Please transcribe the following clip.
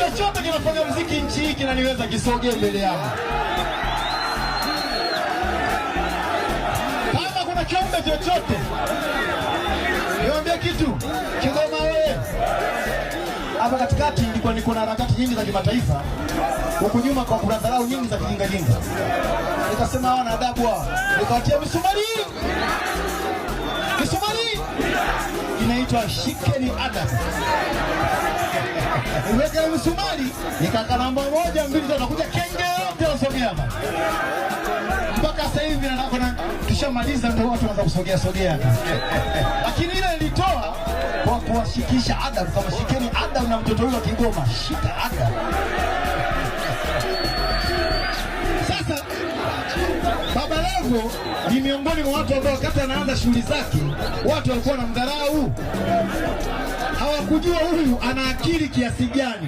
chochote kinafanya muziki nchi hii kinaniweza kisogee mbele yangu. Kama kuna kiumbe chochote, niwaambie kitu, Kigoma wewe. Hapa katikati nilikuwa niko na harakati nyingi za kimataifa, huku nyuma kwa kuradharau nyingi za kijinga. Nikasema hawa na adabu hawa, nikawatia misumari. Misumari inaitwa shikeni adabu. Niweka misumari, nikaka namba 1 2 3 nakuja kenge yote usogea hapa. Mpaka sasa hivi na tushamaliza ndio watu wanaanza kusogea. Lakini ile ilitoa kwa kuwashikisha adabu, kama shikeni adabu na mtoto huyo wa Kigoma, shika adabu. Sasa Baba Levo ni miongoni mwa watu ambao wakati anaanza shughuli zake watu walikuwa wanamdharau. Hawakujua huyu ana akili kiasi gani.